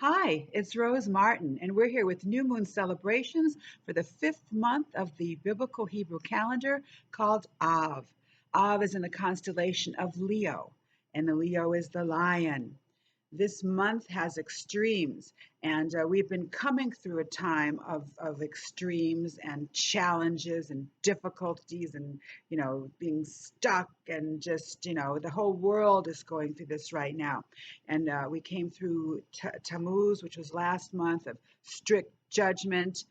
Hi, it's Rose Martin, and we're here with new moon celebrations for the fifth month of the biblical Hebrew calendar called Av. Av is in the constellation of Leo, and the Leo is the lion. This month has extremes, and we've been coming through a time of extremes and challenges and difficulties and, being stuck and just, the whole world is going through this right now. And we came through Tammuz, which was last month, of strict judgment.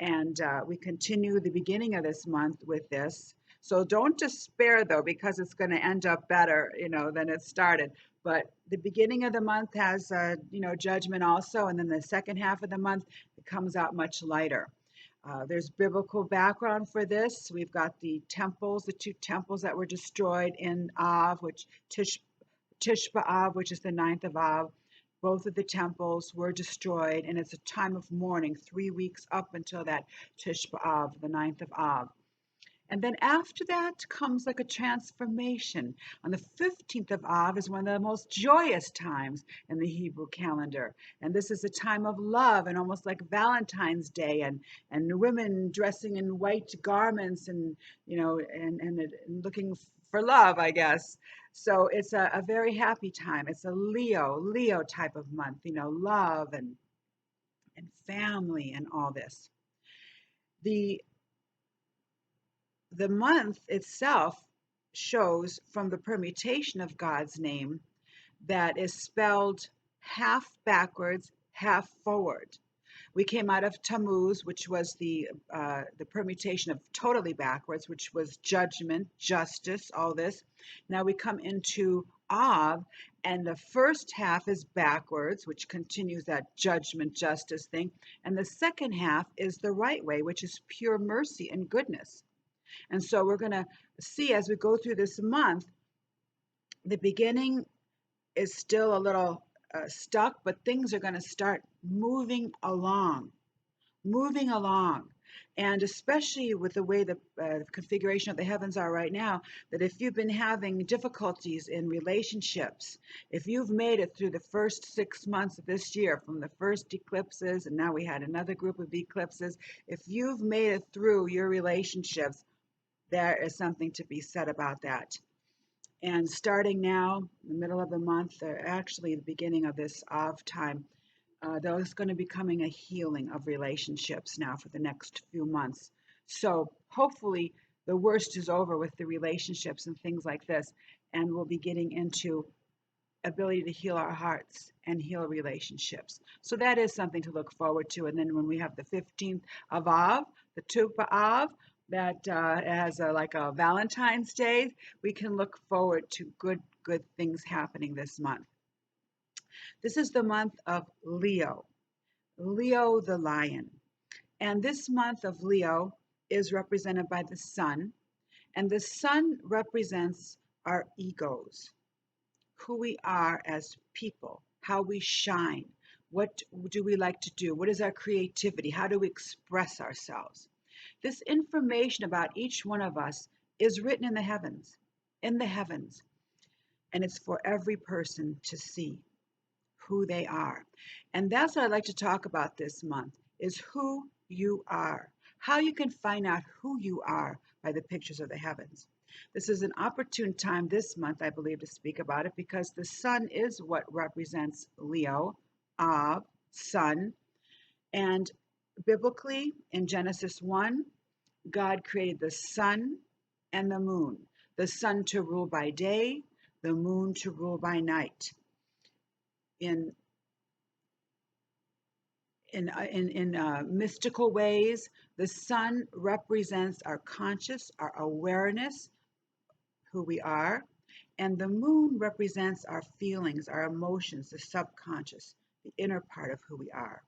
And we continue the beginning of this month with this. So don't despair, though, because it's going to end up better, than it started. But the beginning of the month has, judgment also. And then the second half of the month, it comes out much lighter. There's biblical background for this. We've got the temples, the two temples that were destroyed in Av, which Tish B'Av, which is the ninth of Av. Both of the temples were destroyed, and it's a time of mourning, 3 weeks up until that Tish B'Av, the ninth of Av. And then after that comes like a transformation. On the 15th of Av is one of the most joyous times in the Hebrew calendar. And this is a time of love and almost like Valentine's Day and women dressing in white garments and, and looking for love, I guess. So it's a very happy time. It's a Leo type of month, love and family and all this. The the month itself shows from the permutation of God's name that is spelled half backwards, half forward. We came out of Tammuz, which was the permutation of totally backwards, which was judgment, justice, all this. Now we come into Av, and the first half is backwards, which continues that judgment, justice thing, and the second half is the right way, which is pure mercy and goodness. And so we're going to see as we go through this month, the beginning is still a little stuck, but things are going to start moving along. And especially with the way the configuration of the heavens are right now, that if you've been having difficulties in relationships, if you've made it through the first 6 months of this year, from the first eclipses, and now we had another group of eclipses, if you've made it through your relationships, there is something to be said about that. And starting now, the middle of the month, or actually the beginning of this Av time, there's going to be coming a healing of relationships now for the next few months. So hopefully the worst is over with the relationships and things like this, and we'll be getting into ability to heal our hearts and heal relationships. So that is something to look forward to. And then when we have the 15th of Av, the Tu B'Av, that has like a Valentine's Day, we can look forward to good things happening this month. This is the month of Leo, Leo the lion. And this month of Leo is represented by the sun, and the sun represents our egos, who we are as people, how we shine, what do we like to do, what is our creativity, how do we express ourselves. This information about each one of us is written in the heavens, and it's for every person to see who they are. And that's what I'd like to talk about this month, is who you are, how you can find out who you are by the pictures of the heavens. This is an opportune time this month, I believe, to speak about it because the sun is what represents Leo, Av, sun. And biblically, in Genesis 1, God created the sun and the moon, the sun to rule by day, the moon to rule by night. In mystical ways, the sun represents our conscious, our awareness, who we are, and the moon represents our feelings, our emotions, the subconscious, the inner part of who we are.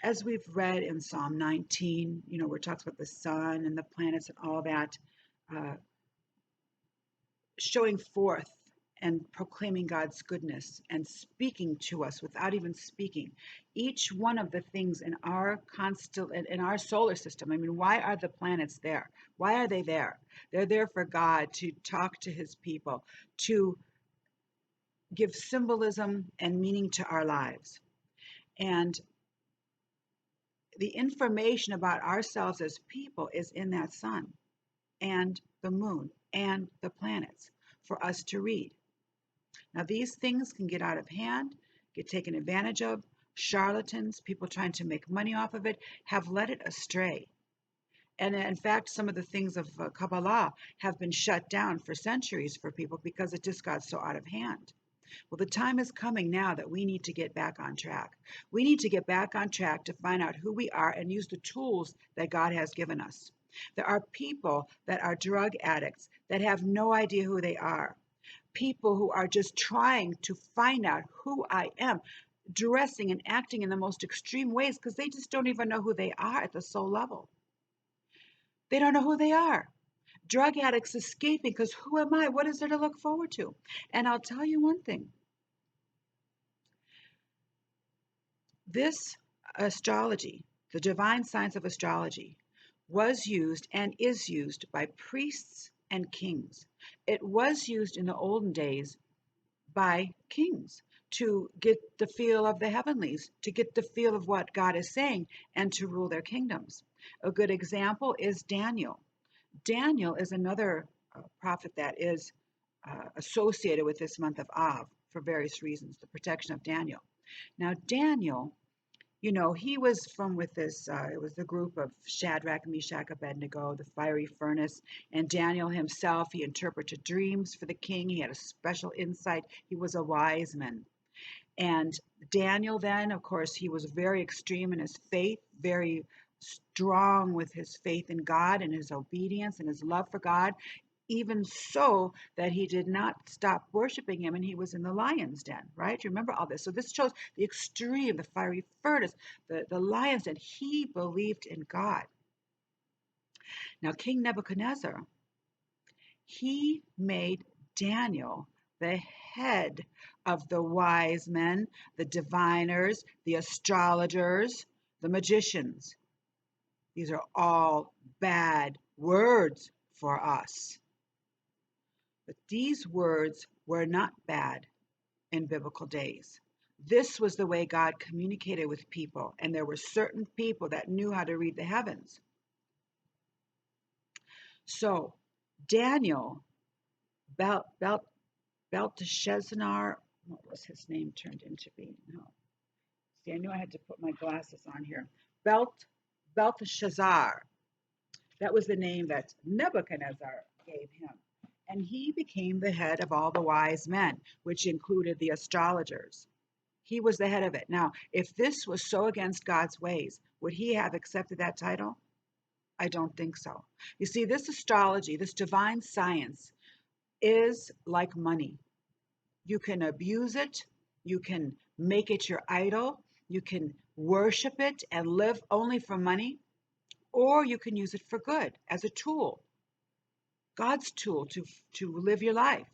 As we've read in Psalm 19, where it talks about the sun and the planets and all that, showing forth and proclaiming God's goodness and speaking to us without even speaking. Each one of the things in our in our solar system. I mean, why are the planets there? Why are they there? They're there for God to talk to his people, to give symbolism and meaning to our lives. And the information about ourselves as people is in that sun and the moon and the planets for us to read. Now, these things can get out of hand, get taken advantage of. Charlatans, people trying to make money off of it, have led it astray. And in fact, some of the things of Kabbalah have been shut down for centuries for people because it just got so out of hand. Well, the time is coming now that we need to get back on track. We need to get back on track to find out who we are and use the tools that God has given us. There are people that are drug addicts that have no idea who they are. People who are just trying to find out who I am, dressing and acting in the most extreme ways because they just don't even know who they are at the soul level. They don't know who they are. Drug addicts escaping because who am I? What is there to look forward to? And I'll tell you one thing. This astrology, the divine science of astrology, was used and is used by priests and kings. It was used in the olden days by kings to get the feel of the heavenlies, to get the feel of what God is saying, and to rule their kingdoms. A good example is Daniel. Daniel is another prophet that is associated with this month of Av for various reasons, the protection of Daniel. Now, Daniel, he was from with this, it was the group of Shadrach, Meshach, Abednego, the fiery furnace, and Daniel himself, he interpreted dreams for the king. He had a special insight. He was a wise man. And Daniel then, of course, he was very extreme in his faith, very strong with his faith in God and his obedience and his love for God, even so that he did not stop worshiping him and he was in the lion's den, right? You remember all this. So this shows the extreme, the fiery furnace, the lion's den. He believed in God. Now, King Nebuchadnezzar, he made Daniel the head of the wise men, the diviners, the astrologers, the magicians. These are all bad words for us. But these words were not bad in biblical days. This was the way God communicated with people, and there were certain people that knew how to read the heavens. So Daniel, Belteshazzar, what was his name turned into be? No. See, I knew I had to put my glasses on here. Belteshazzar. That was the name that Nebuchadnezzar gave him. And he became the head of all the wise men, which included the astrologers. He was the head of it. Now, if this was so against God's ways, would he have accepted that title? I don't think so. You see, this astrology, this divine science, is like money. You can abuse it, you can make it your idol, you can worship it and live only for money, or you can use it for good as a tool, God's tool to live your life.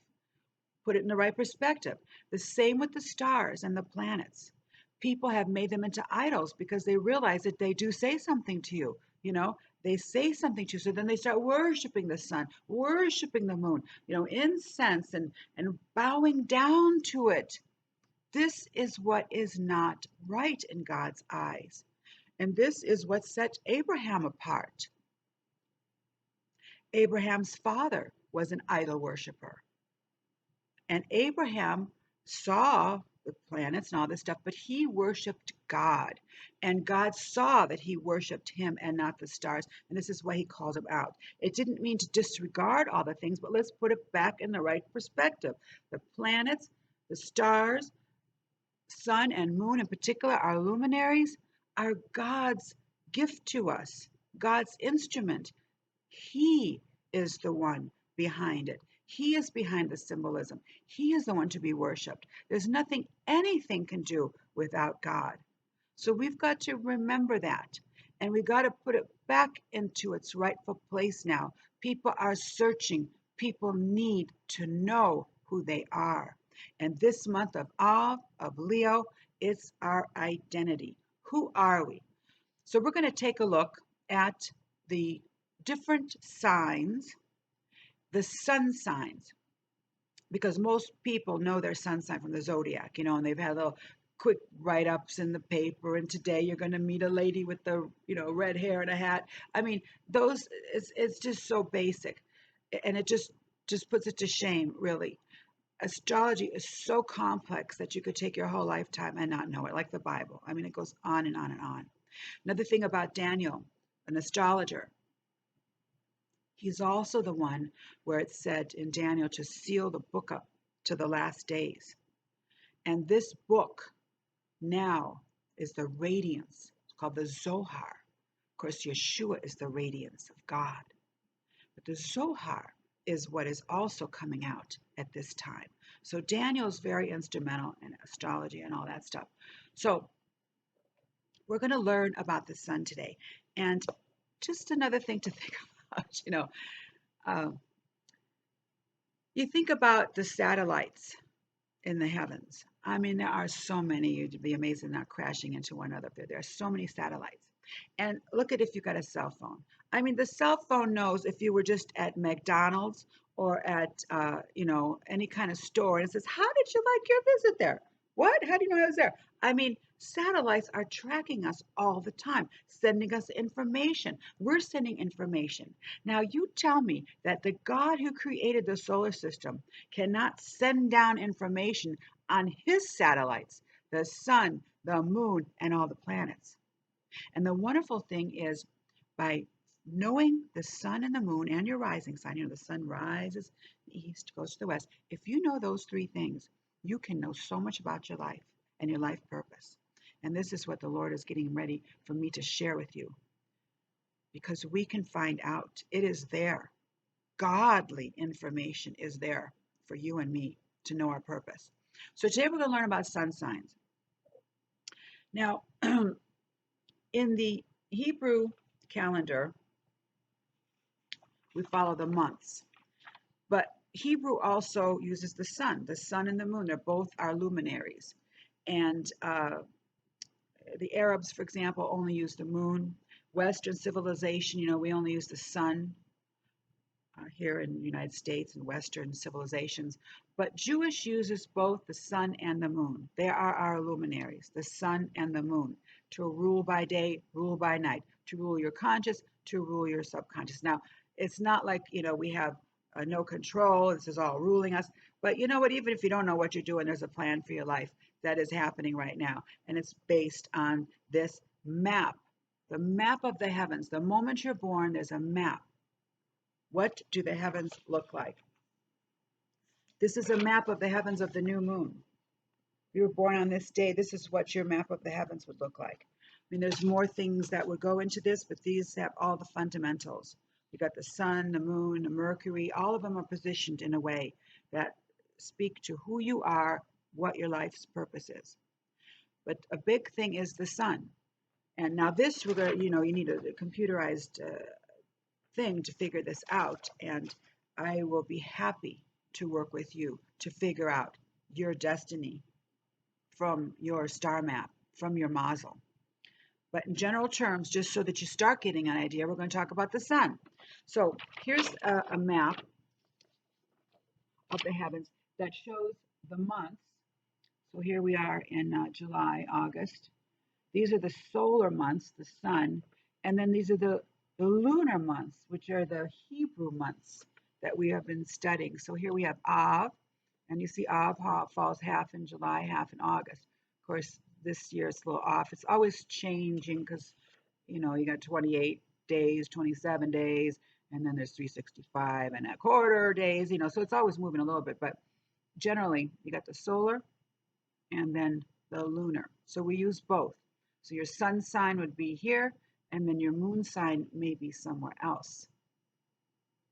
Put it in the right perspective. The same with the stars and the planets. People have made them into idols because they realize that they do say something to you. They say something to you. So then they start worshiping the sun, worshiping the moon, incense and bowing down to it. This is what is not right in God's eyes. And this is what set Abraham apart. Abraham's father was an idol worshiper. And Abraham saw the planets and all this stuff, but he worshiped God. And God saw that he worshiped him and not the stars. And this is why he called him out. It didn't mean to disregard all the things, but let's put it back in the right perspective. The planets, the stars, sun and moon in particular, our luminaries, are God's gift to us, God's instrument. He is the one behind it. He is behind the symbolism. He is the one to be worshiped. There's nothing anything can do without God. So we've got to remember that. And we've got to put it back into its rightful place now. People are searching. People need to know who they are. And this month of Av, of Leo, it's our identity. Who are we? So we're going to take a look at the different signs, the sun signs, because most people know their sun sign from the zodiac, and they've had a little quick write-ups in the paper, and today you're going to meet a lady with the red hair and a hat. I mean, those it's just so basic, and it just puts it to shame, really. Astrology is so complex that you could take your whole lifetime and not know it, like the Bible. I mean, it goes on and on and on. Another thing about Daniel, an astrologer, he's also the one where it said in Daniel to seal the book up to the last days. And this book now is the radiance. It's called the Zohar. Of course, Yeshua is the radiance of God. But the Zohar is what is also coming out at this time. So Daniel is very instrumental in astrology and all that stuff. So we're going to learn about the sun today. And just another thing to think about, you think about the satellites in the heavens. I mean, there are so many. You'd be amazed they're not crashing into one another. There are so many satellites. And look at if you've got a cell phone. I mean, the cell phone knows if you were just at McDonald's or at, any kind of store, and it says, "How did you like your visit there? What? How do you know I was there?" I mean, satellites are tracking us all the time, sending us information. We're sending information. Now, you tell me that the God who created the solar system cannot send down information on his satellites, the sun, the moon, and all the planets. And the wonderful thing is, by knowing the sun and the moon and your rising sign, the sun rises in the east, goes to the west. If you know those three things, you can know so much about your life and your life purpose. And this is what the Lord is getting ready for me to share with you, because we can find out. It is there. Godly information is there for you and me to know our purpose. So today we're going to learn about sun signs. Now, in the Hebrew calendar, we follow the months, but Hebrew also uses the sun and the moon. They're both our luminaries. And the Arabs, for example, only use the moon. Western civilization, we only use the sun here in the United States and Western civilizations. But Jewish uses both the sun and the moon. They are our luminaries, the sun and the moon, to rule by day, rule by night, to rule your conscious, to rule your subconscious. Now, it's not like, we have no control. This is all ruling us. But you know what? Even if you don't know what you're doing, there's a plan for your life that is happening right now. And it's based on this map, the map of the heavens. The moment you're born, there's a map. What do the heavens look like? This is a map of the heavens of the new moon. If you were born on this day, this is what your map of the heavens would look like. I mean, there's more things that would go into this, but these have all the fundamentals. You got the sun, the moon, the Mercury, all of them are positioned in a way that speak to who you are, what your life's purpose is. But a big thing is the sun. And now this, we're going to, you need a computerized thing to figure this out, and I will be happy to work with you to figure out your destiny from your star map, from your mazel. But in general terms, just so that you start getting an idea, we're going to talk about the sun. So here's a map of the heavens that shows the months. So here we are in July, August. These are the solar months, the sun, and then these are the lunar months, which are the Hebrew months that we have been studying. So here we have Av, and you see Av falls half in July, half in August. Of course, this year it's a little off. It's always changing because, you got 28 days, 27 days, and then there's 365 and a quarter days, so it's always moving a little bit. But generally, you got the solar and then the lunar. So we use both. So your sun sign would be here, and then your moon sign may be somewhere else.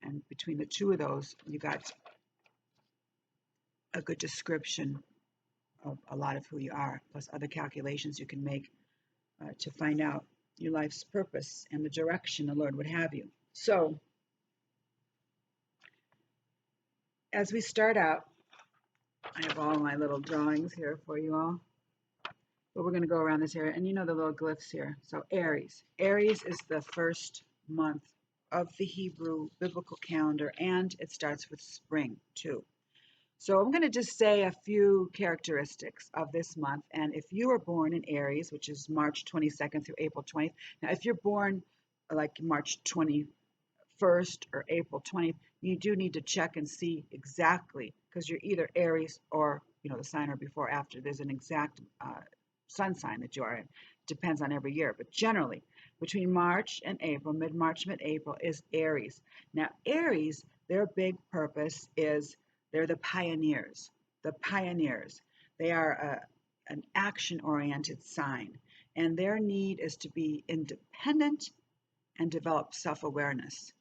And between the two of those, you got a good description of a lot of who you are, plus other calculations you can make to find out your life's purpose and the direction the Lord would have you. So, as we start out, I have all my little drawings here for you all. But we're going to go around this area, and the little glyphs here. So Aries. Aries is the first month of the Hebrew biblical calendar, and it starts with spring too. So I'm going to just say a few characteristics of this month. And if you were born in Aries, which is March 22nd through April 20th, now if you're born like March 21st or April 20th, you do need to check and see exactly, because you're either Aries or, the sign or before or after. There's an exact sun sign that you are in. Depends on every year, but generally between March and April, mid-March, mid-April is Aries. Now, Aries, their big purpose is they're the pioneers. The pioneers. They are an action-oriented sign, and their need is to be independent and develop self-awareness.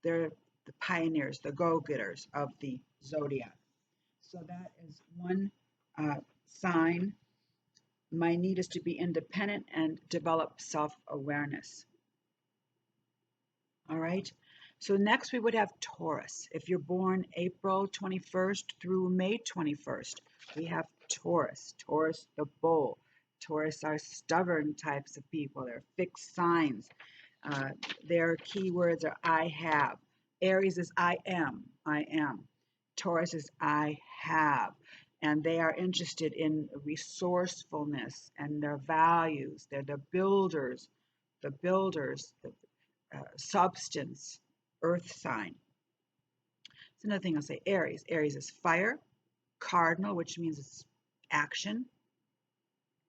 They're the pioneers, the go-getters of the zodiac. So that is one sign. My need is to be independent and develop self-awareness. All right. So next we would have Taurus. If you're born April 21st through May 21st, we have Taurus. Taurus, the bull. Taurus are stubborn types of people. They're fixed signs. Their keywords are I have. Aries is I am. I am. Taurus is I have. And they are interested in resourcefulness and their values. They're the builders, the substance, earth sign. It's another thing I'll say. Aries. Aries is fire, cardinal, which means it's action,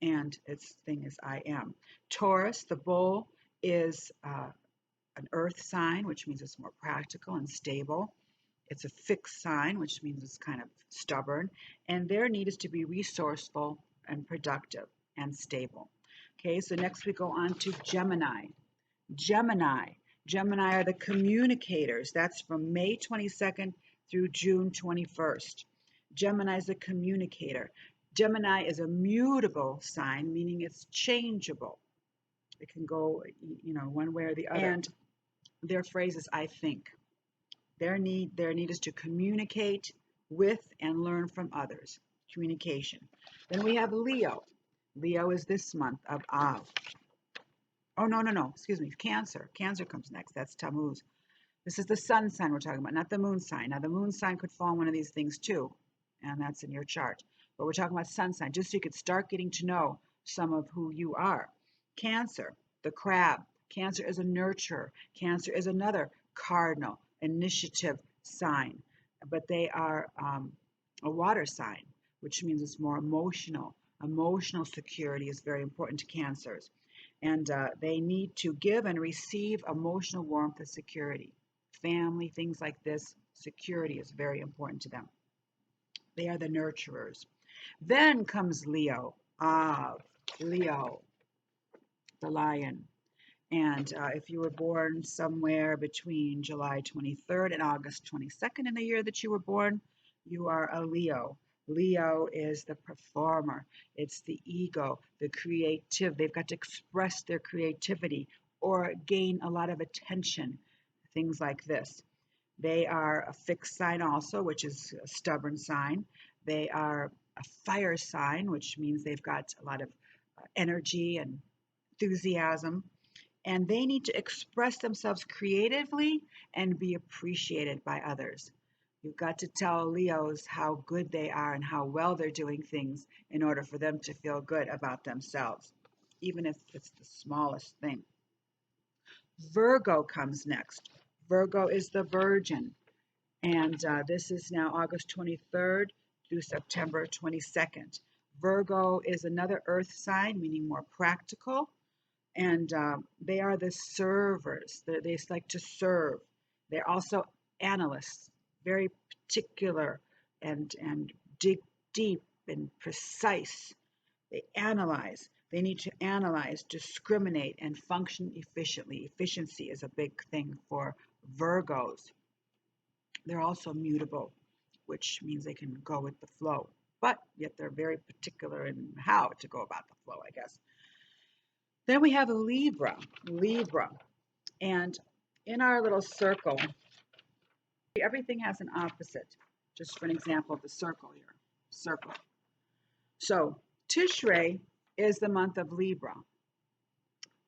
and its thing is I am. Taurus, the bull, is an earth sign, which means it's more practical and stable. It's a fixed sign, which means it's kind of stubborn, and their need is to be resourceful and productive and stable. Okay, so next we go on to Gemini. Gemini. Gemini are the communicators. That's from May 22nd through June 21st. Gemini is a communicator. Gemini is a mutable sign, meaning it's changeable. It can go, one way or the other. And their phrase is I think. Their need is to communicate with and learn from others. Communication. Then we have Leo. Leo is this month of Av. Oh, no. Excuse me. Cancer. Cancer comes next. That's Tammuz. This is the sun sign we're talking about, not the moon sign. Now, the moon sign could fall in one of these things too, and that's in your chart. But we're talking about sun sign, just so you could start getting to know some of who you are. Cancer, the crab. Cancer is a nurturer. Cancer is another cardinal, initiative sign. But they are a water sign, which means it's more emotional. Emotional security is very important to Cancers. And they need to give and receive emotional warmth and security. Family, things like this, security is very important to them. They are the nurturers. Then comes Leo. Leo, the lion. And if you were born somewhere between July 23rd and August 22nd in the year that you were born, you are a Leo. Leo is the performer. It's the ego, the creative. They've got to express their creativity or gain a lot of attention, things like this. They are a fixed sign also, which is a stubborn sign. They are a fire sign, which means they've got a lot of energy and enthusiasm. And they need to express themselves creatively and be appreciated by others. You've got to tell Leos how good they are and how well they're doing things in order for them to feel good about themselves, even if it's the smallest thing. Virgo comes next. Virgo is the Virgin, and this is now August 23rd through September 22nd. Virgo is another earth sign, meaning more practical, and they are the servers. They like to serve. They're also analysts, very particular and dig deep and precise. They analyze. They need to analyze, discriminate, and function efficiently. Efficiency is a big thing for Virgos. They're also mutable, which means they can go with the flow, but yet they're very particular in how to go about the flow, I guess. Then we have Libra. And in our little circle, everything has an opposite. Just for an example of the circle here. Circle. So Tishrei is the month of Libra.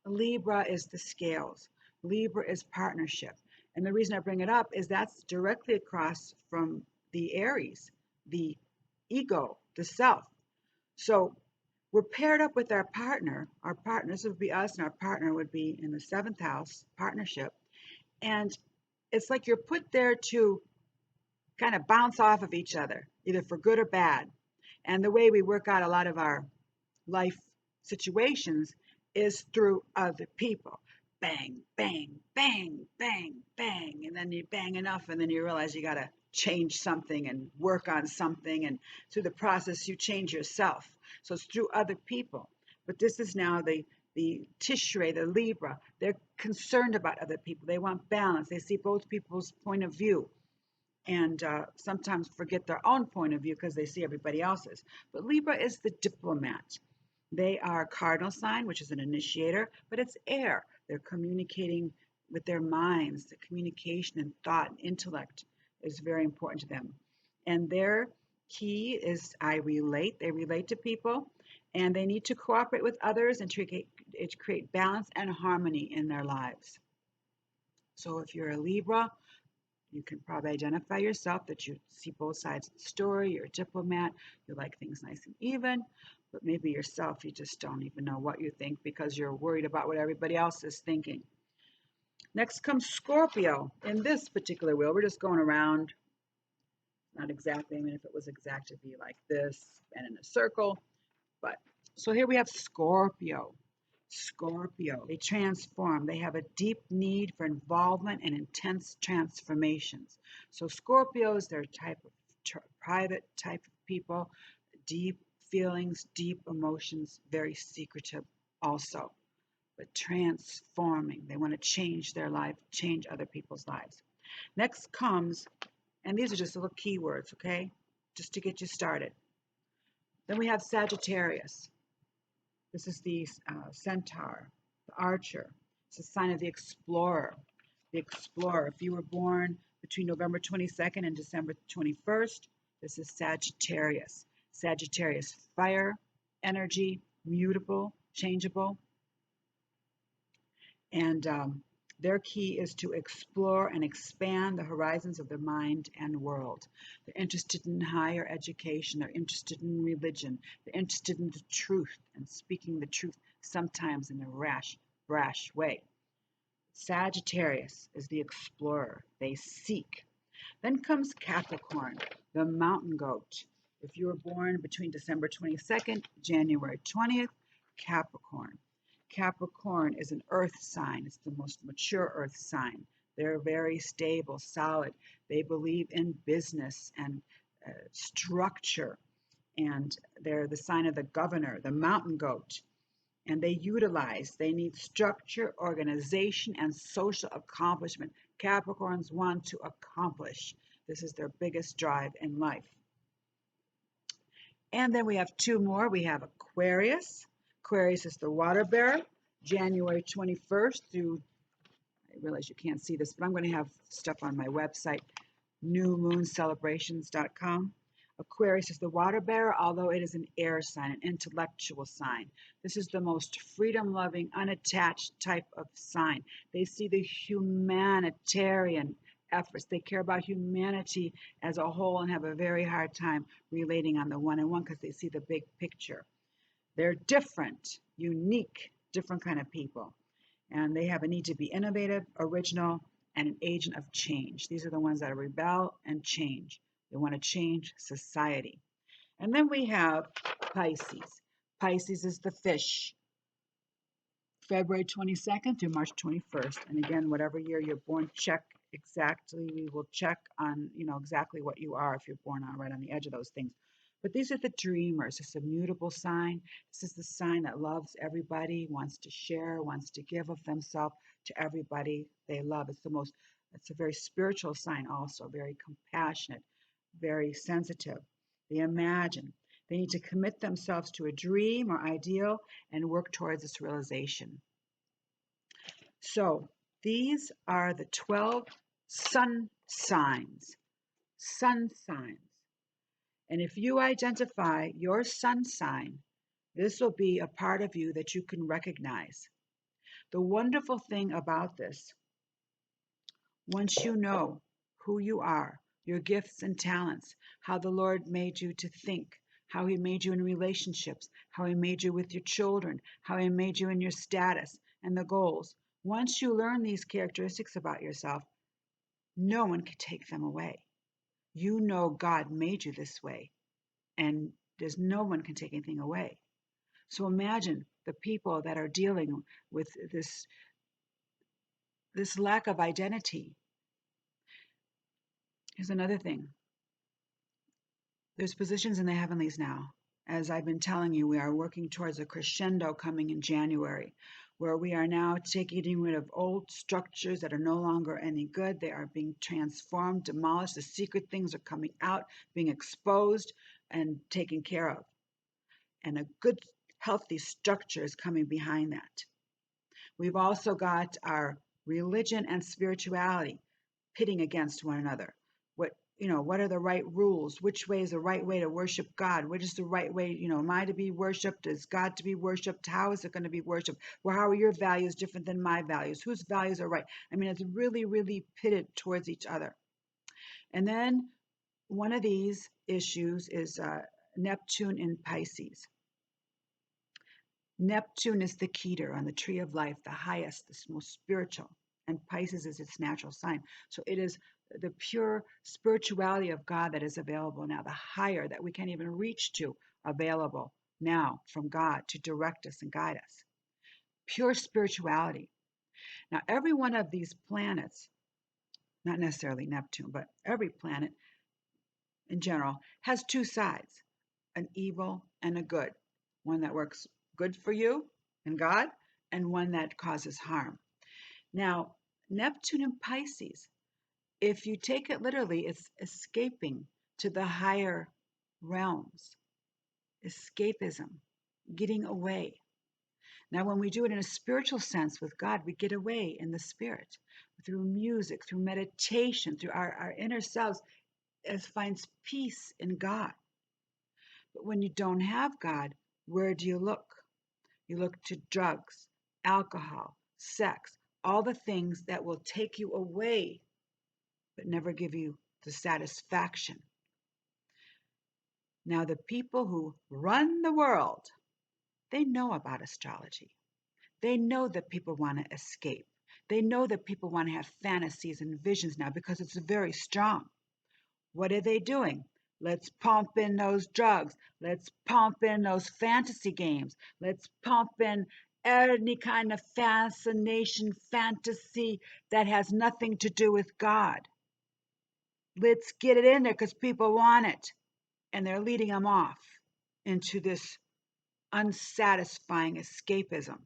Libra is the scales. Libra is partnership. And the reason I bring it up is that's directly across from the Aries. the ego, the self. So we're paired up with our partner. Our partners would be us, and our partner would be in the seventh house, partnership. And it's like you're put there to kind of bounce off of each other, either for good or bad. And the way we work out a lot of our life situations is through other people. Bang, bang, bang, bang, bang. And then you bang enough, and then you realize you got to change something and work on something. And through the process, you change yourself. So it's through other people. But this is now the Tishrei, the Libra. They're concerned about other people. They want balance. They see both people's point of view and sometimes forget their own point of view because they see everybody else's. But Libra is the diplomat. They are a cardinal sign, which is an initiator, but it's air. They're communicating with their minds. The communication and thought and intellect is very important to them. And their key is I relate. They relate to people, and they need to cooperate with others and to create balance and harmony in their lives. So if you're a Libra, you can probably identify yourself that you see both sides of the story. You're a diplomat. You like things nice and even. But maybe yourself, you just don't even know what you think because you're worried about what everybody else is thinking. Next comes Scorpio. In this particular wheel, we're just going around. Not exactly. I mean, if it was exact, it'd be like this and in a circle. But so here we have Scorpio. Scorpio, they transform. They have a deep need for involvement and intense transformations. So Scorpios, they're a type of private type of people, deep feelings, deep emotions, very secretive also, but transforming. They want to change their life, change other people's lives. Next comes, and these are just little keywords, okay, just to get you started. Then we have Sagittarius. This is the centaur, the archer. It's a sign of the explorer. The explorer. If you were born between November 22nd and December 21st, this is Sagittarius. Sagittarius, fire, energy, mutable, changeable. And their key is to explore and expand the horizons of their mind and world. They're interested in higher education. They're interested in religion. They're interested in the truth and speaking the truth, sometimes in a brash way. Sagittarius is the explorer. They seek. Then comes Capricorn, the mountain goat. If you were born between December 22nd, January 20th, Capricorn. Capricorn is an earth sign. It's the most mature earth sign. They're very stable, solid. They believe in business and structure. And they're the sign of the governor, the mountain goat. And they need structure, organization, and social accomplishment. Capricorns want to accomplish. This is their biggest drive in life. And then we have two more. We have Aquarius. Aquarius is the water bearer, January 21st through, I realize you can't see this, but I'm going to have stuff on my website, newmoonscelebrations.com. Aquarius is the water bearer, although it is an air sign, an intellectual sign. This is the most freedom-loving, unattached type of sign. They see the humanitarian efforts. They care about humanity as a whole and have a very hard time relating on the one-on-one because they see the big picture. They're different, unique, different kind of people. And they have a need to be innovative, original, and an agent of change. These are the ones that rebel and change. They want to change society. And then we have Pisces. Pisces is the fish. February 22nd through March 21st. And again, whatever year you're born, check exactly. We will check on, exactly what you are if you're born on right on the edge of those things. But these are the dreamers. It's a mutable sign. This is the sign that loves everybody, wants to share, wants to give of themselves to everybody they love. It's a very spiritual sign also, very compassionate, very sensitive. They imagine. They need to commit themselves to a dream or ideal and work towards its realization. So these are the 12 sun signs. Sun signs. And if you identify your sun sign, this will be a part of you that you can recognize. The wonderful thing about this, once you know who you are, your gifts and talents, how the Lord made you to think, how He made you in relationships, how He made you with your children, how He made you in your status and the goals. Once you learn these characteristics about yourself, no one can take them away. You know God made you this way, and there's no one can take anything away. So imagine the people that are dealing with this lack of identity. Here's another thing. There's positions in the heavenlies now. As I've been telling you, we are working towards a crescendo coming in January, where we are now getting rid of old structures that are no longer any good. They are being transformed, demolished. The secret things are coming out, being exposed, and taken care of. And a good, healthy structure is coming behind that. We've also got our religion and spirituality pitting against one another. What are the right rules? Which way is the right way to worship God? What is the right way? Am I to be worshipped? Is God to be worshipped? How is it going to be worshipped? Well, how are your values different than my values? Whose values are right? I mean, it's really, really pitted towards each other. And then one of these issues is Neptune in Pisces. Neptune is the Keter on the tree of life, the highest, the most spiritual, and Pisces is its natural sign. So it is the pure spirituality of God that is available now, the higher that we can't even reach to, available now from God to direct us and guide us. Pure spirituality. Now, every one of these planets, not necessarily Neptune, but every planet in general, has two sides, an evil and a good, one that works good for you and God, and one that causes harm. Now, Neptune in Pisces, if you take it literally, it's escaping to the higher realms, escapism, getting away. Now, when we do it in a spiritual sense with God, we get away in the spirit through music, through meditation, through our inner selves, as finds peace in God. But when you don't have God, where do you look? You look to drugs, alcohol, sex, all the things that will take you away, but never give you the satisfaction. Now, the people who run the world, they know about astrology. They know that people want to escape. They know that people want to have fantasies and visions now because it's very strong. What are they doing? Let's pump in those drugs. Let's pump in those fantasy games. Let's pump in any kind of fascination, fantasy that has nothing to do with God. Let's get it in there because people want it. And they're leading them off into this unsatisfying escapism.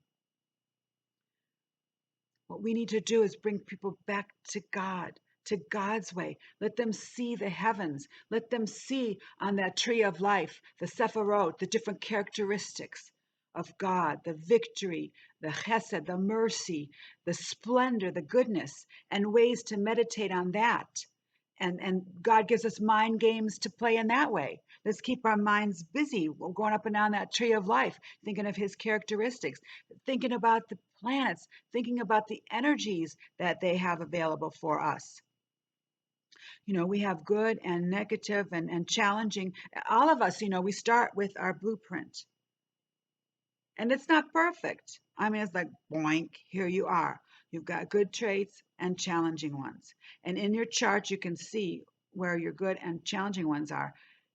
What we need to do is bring people back to God, to God's way. Let them see the heavens. Let them see on that tree of life, the Sephirot, the different characteristics of God, the victory, the chesed, the mercy, the splendor, the goodness, and ways to meditate on that. And God gives us mind games to play in that way. Let's keep our minds busy. We're going up and down that tree of life, thinking of his characteristics, thinking about the planets, thinking about the energies that they have available for us. We have good and negative and challenging. All of us, we start with our blueprint. And it's not perfect. I mean, it's like, boink, here you are. You've got good traits and challenging ones. And in your chart, you can see where your good and challenging ones are.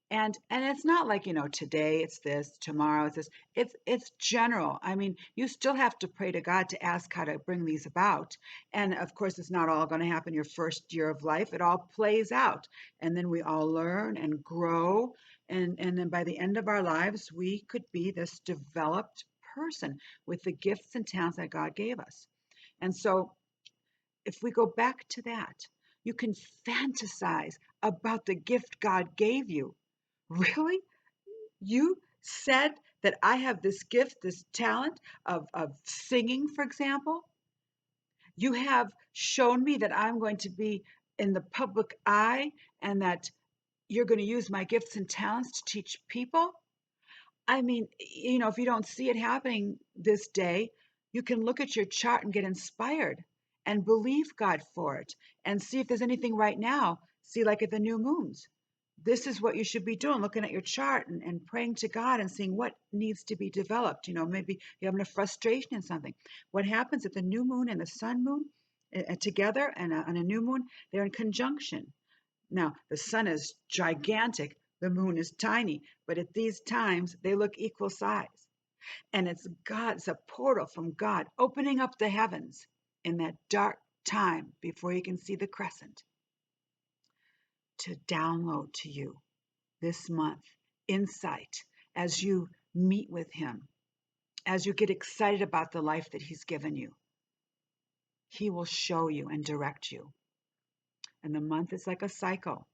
And it's not like, today it's this, tomorrow it's this. It's general. I mean, you still have to pray to God to ask how to bring these about. And of course, it's not all going to happen your first year of life. It all plays out. And then we all learn and grow. And then by the end of our lives, we could be this developed person with the gifts and talents that God gave us. And so if we go back to that, you can fantasize about the gift God gave you. Really? You said that I have this gift, this talent of singing, for example? You have shown me that I'm going to be in the public eye and that you're going to use my gifts and talents to teach people? I mean, if you don't see it happening this day, you can look at your chart and get inspired and believe God for it and see if there's anything right now See, like at the new moons, this is what you should be doing, looking at your chart and praying to God and seeing what needs to be developed. Maybe you're having a frustration in something. What happens at the new moon and the sun moon together and on a new moon, they're in conjunction. Now, the sun is gigantic, the moon is tiny, but at these times, they look equal size. And it's God, it's a portal from God opening up the heavens in that dark time before you can see the crescent to download to you this month insight as you meet with Him, as you get excited about the life that He's given you. He will show you and direct you. And the month is like a cycle,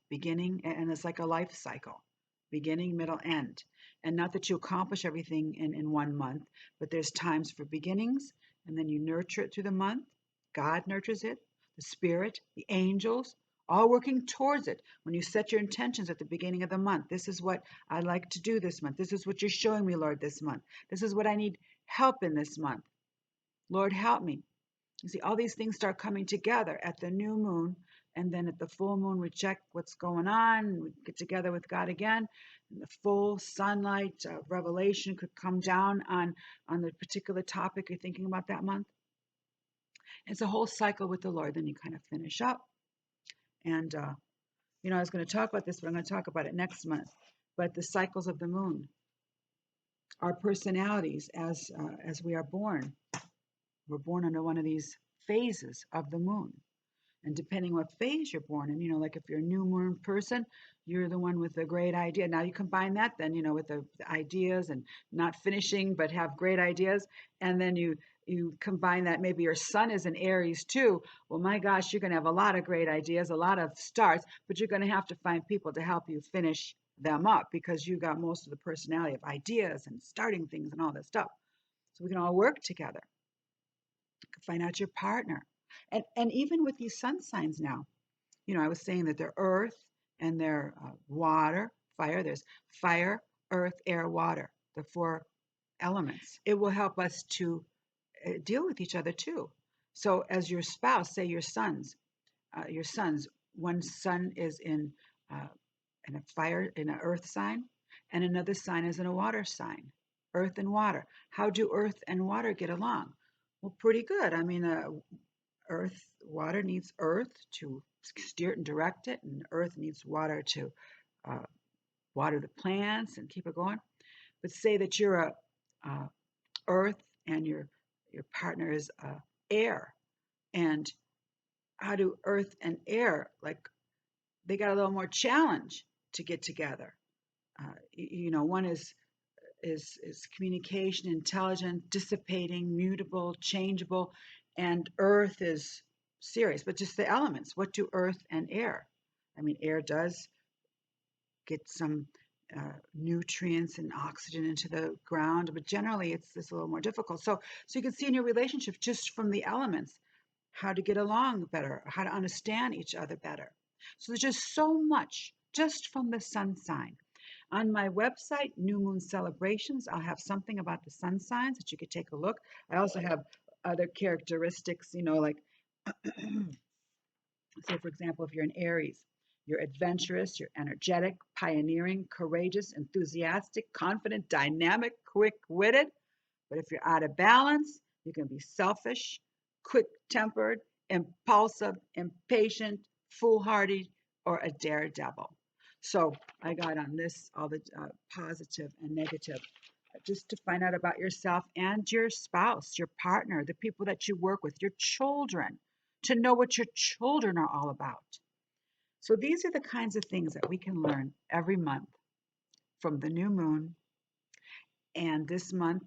beginning, and it's like a life cycle, beginning, middle, end. And not that you accomplish everything in 1 month, but there's times for beginnings, and then you nurture it through the month. God nurtures it, the Spirit, the angels, all working towards it. When you set your intentions at the beginning of the month, this is what I'd like to do this month. This is what you're showing me, Lord, this month. This is what I need help in this month. Lord, help me. You see, all these things start coming together at the new moon, and then at the full moon, we check what's going on. We get together with God again. And the full sunlight revelation could come down on the particular topic you're thinking about that month. It's a whole cycle with the Lord. Then you kind of finish up. And, I was going to talk about this, but I'm going to talk about it next month. But the cycles of the moon, our personalities as we are born. We're born under one of these phases of the moon. And depending what phase you're born in, like if you're a new moon person, you're the one with the great idea. Now you combine that then, with the ideas and not finishing, but have great ideas. And then you combine that, maybe your sun is in Aries too. Well, my gosh, you're going to have a lot of great ideas, a lot of starts, but you're going to have to find people to help you finish them up because you got most of the personality of ideas and starting things and all that stuff. So we can all work together. Find out your partner. And even with these sun signs now, I was saying that they're earth and they're water, fire. There's fire, earth, air, water, the 4 elements. It will help us to deal with each other too. So as your spouse, say your sons, one son is in a fire, in an earth sign, and another sign is in a water sign. Earth and water. How do earth and water get along? Well, pretty good. I mean, water needs earth to steer it and direct it, and earth needs water to water the plants and keep it going. But say that you're a earth and your partner is air, and how do earth and air, like, they got a little more challenge to get together. One is communication, intelligent, dissipating, mutable, changeable, and earth is serious. But just the elements, what do earth and air? I mean, air does get some nutrients and oxygen into the ground, but generally it's a little more difficult. So you can see in your relationship, just from the elements, how to get along better, how to understand each other better. So there's just so much just from the sun sign. On my website, New Moon Celebrations, I'll have something about the sun signs that you could take a look. I also have other characteristics, like, say, for example, if you're an Aries, you're adventurous, you're energetic, pioneering, courageous, enthusiastic, confident, dynamic, quick-witted. But if you're out of balance, you can be selfish, quick-tempered, impulsive, impatient, foolhardy, or a daredevil. So I got on this, all the positive and negative, just to find out about yourself and your spouse, your partner, the people that you work with, your children, to know what your children are all about. So these are the kinds of things that we can learn every month from the new moon. And this month,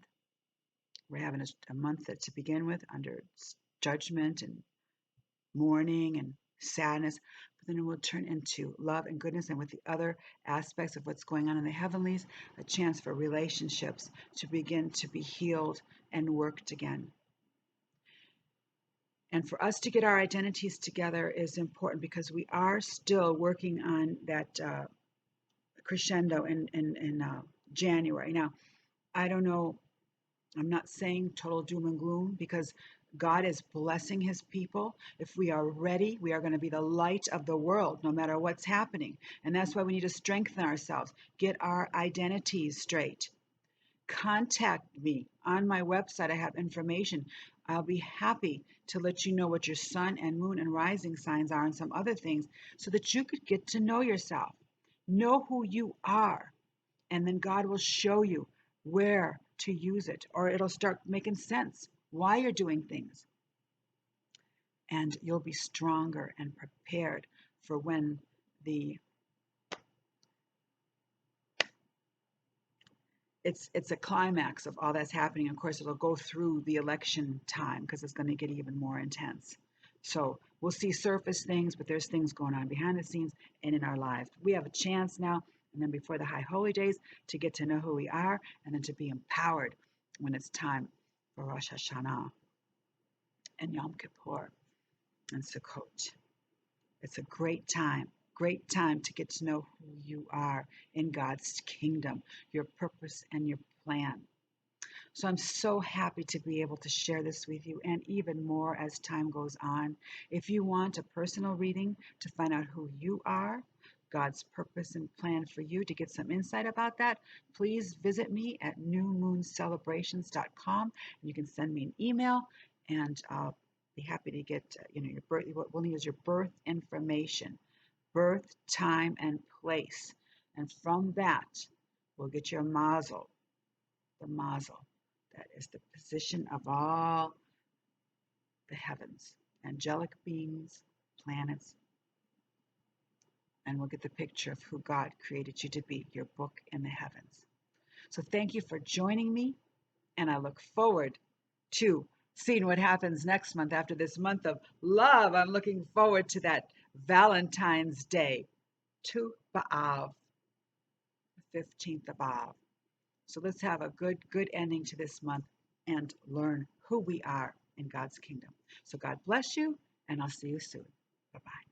we're having a month that to begin with under judgment and mourning and sadness, but then it will turn into love and goodness, and with the other aspects of what's going on in the heavenlies, a chance for relationships to begin to be healed and worked again. And for us to get our identities together is important because we are still working on that crescendo in January. Now, I don't know I'm not saying total doom and gloom because God is blessing his people. If we are ready, we are going to be the light of the world no matter what's happening. And that's why we need to strengthen ourselves, get our identities straight. Contact me on my website. I have information. I'll be happy to let you know what your sun and moon and rising signs are and some other things so that you could get to know yourself, know who you are, and then God will show you where to use it, or it'll start making sense why you're doing things, and you'll be stronger and prepared for when the it's a climax of all that's happening. Of course, it'll go through the election time because it's going to get even more intense. So we'll see surface things, but there's things going on behind the scenes and in our lives. We have a chance now, and then before the high holy days, to get to know who we are, and then to be empowered when it's time for Rosh Hashanah and Yom Kippur and Sukkot. It's a great time to get to know who you are in God's kingdom, your purpose and your plan. So I'm so happy to be able to share this with you, and even more as time goes on. If you want a personal reading to find out who you are, God's purpose and plan for you, to get some insight about that, please visit me at newmoonscelebrations.com. You can send me an email, and I'll be happy to get your birth. We'll need is your birth information, birth, time, and place, and from that we'll get your mazel, the mazel. That is the position of all the heavens, angelic beings, planets, and we'll get the picture of who God created you to be, your book in the heavens. So thank you for joining me, and I look forward to seeing what happens next month after this month of love. I'm looking forward to that Valentine's Day, Tu B'Av, the 15th of Av. So let's have a good ending to this month and learn who we are in God's kingdom. So God bless you, and I'll see you soon. Bye-bye.